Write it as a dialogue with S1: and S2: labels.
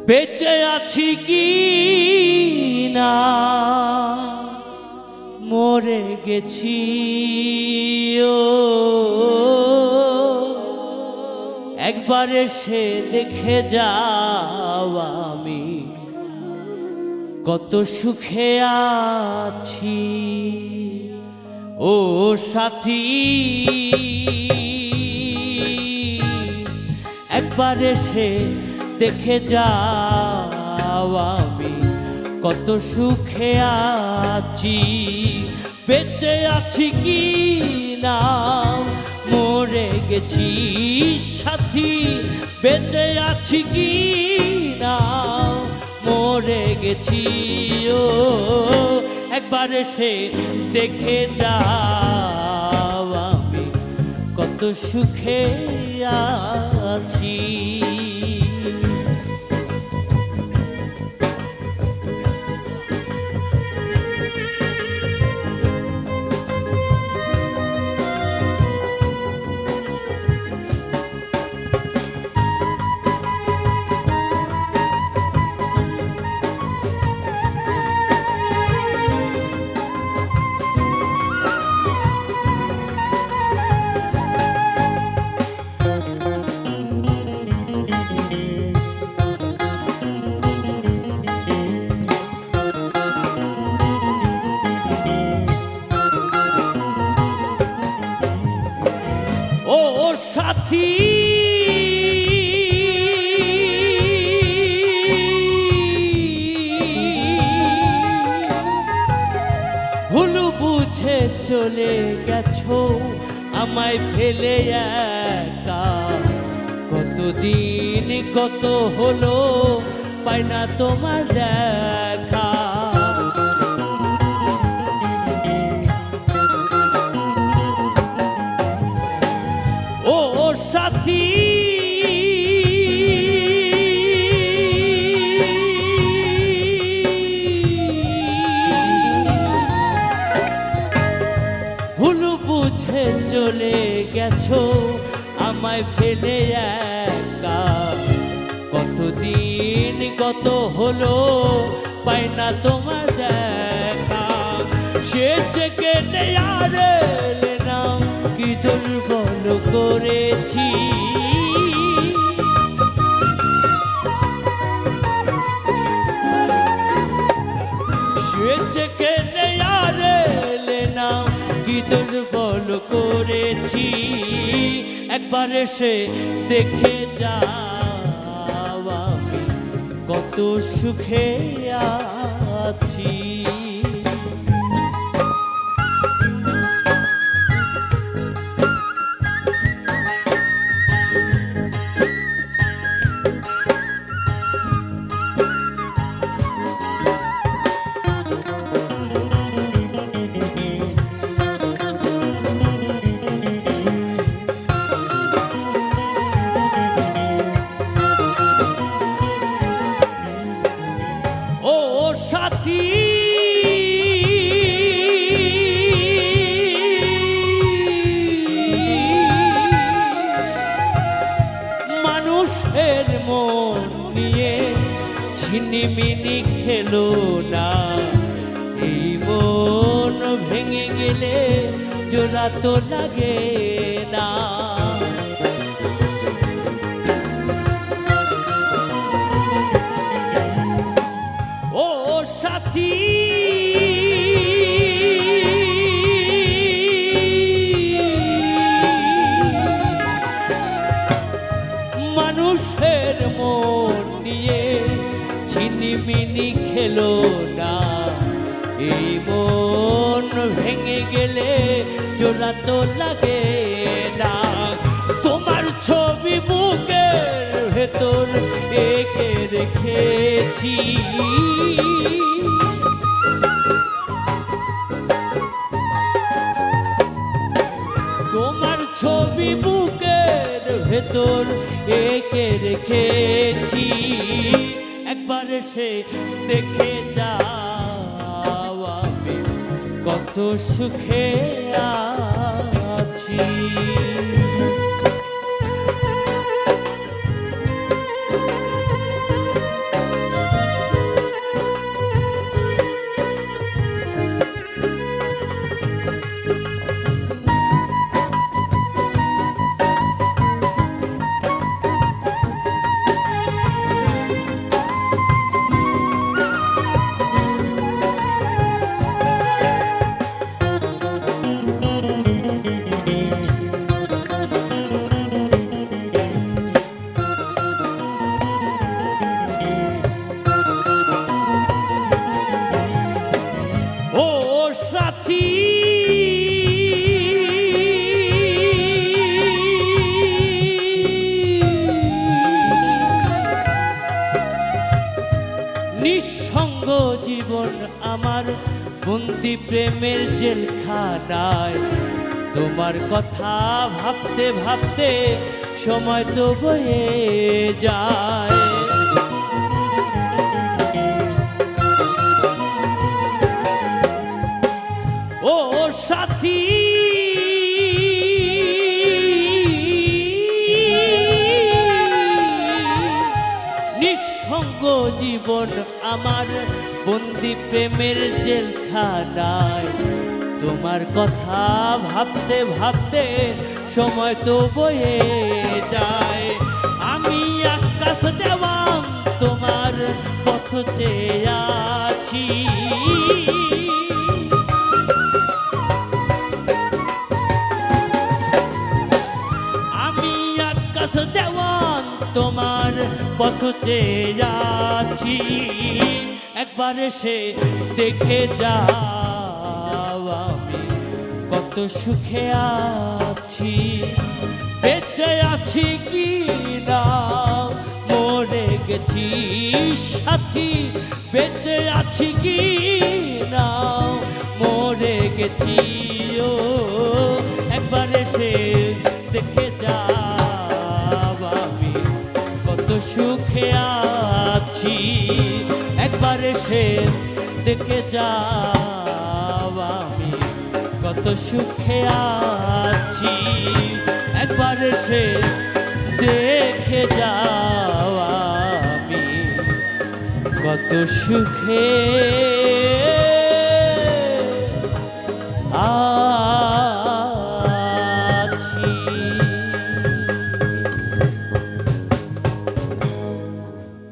S1: বেঁচে আছি কি না মরে গেছি ও একবার এসে দেখে যাও আমি কত সুখে আছি ও সাথী একবার এসে দেখে যাও আমি কত সুখে আছি বেঁচে আছি কি না মরে গেছি সাথী বেঁচে আছি কি না মরে গেছি ও একবার এসে দেখে যাও আমি কত সুখে আছি সাথী ভুল বুঝে চলে গেছো আমায় ফেলে একা কতদিন কত হলো পাই না তোমার দেখা সাথী ভুল বুঝে চলে গেছো আমায় ফেলে একা কতদিন কত হলো পাই না তোমার দেখা সে থেকে নেয়ার নাম কি দুর্বল করেছি সেজকে নেয়ার নাম কি দুর্বল করেছি একবার এসে দেখে যাও আমি কত সুখে আছি সাথী মানুষের মন নিয়ে ছিনিমিনি খেলো না এই মন ভেঙে গেলে জোড়া তো লাগে না সাথী মানুষের মন নিয়ে ছিনিমিনি খেলো না এই মন ভেঙে গেলে জোড়া তো লাগে না। তোমার ছবি বুকের ভেতর এঁকে রেখেছি, তোমার ছবি বুকের ভেতর এঁকে রেখেছি। একবার এসে দেখে যাও আমি কত সুখে আছি। ও সাথী, নিঃসঙ্গ জীবন আমার বন্দি প্রেমের জেলখানায়। তোমার কথা ভাবতে ভাবতে সময় তো বয়ে যায়। ও সাথী, নিঃসঙ্গ জীবন আমার বন্দি প্রেমের জেলখানায়। তোমার কথা ভাবতে ভাবতে সময় তো বয়ে যায়। আমি আকাশ দেওয়ান তোমার পথ চেয়ে আছি, আমি আকাশ দেওয়ান তোমার পথ চেয়ে যাচ্ছি। একবার এসে দেখে যাও আমি কত সুখে আছি। বেঁচে আছি কি না মরে গেছি সাথী, বেঁচে আছি কি না মরে গেছি। ও একবার এসে দেখে যাও আমি কত সুখে আছি। একবার এসে দেখে যাও আমি কত সুখে আছি। একবার এসে দেখে যাও আমি কত সুখে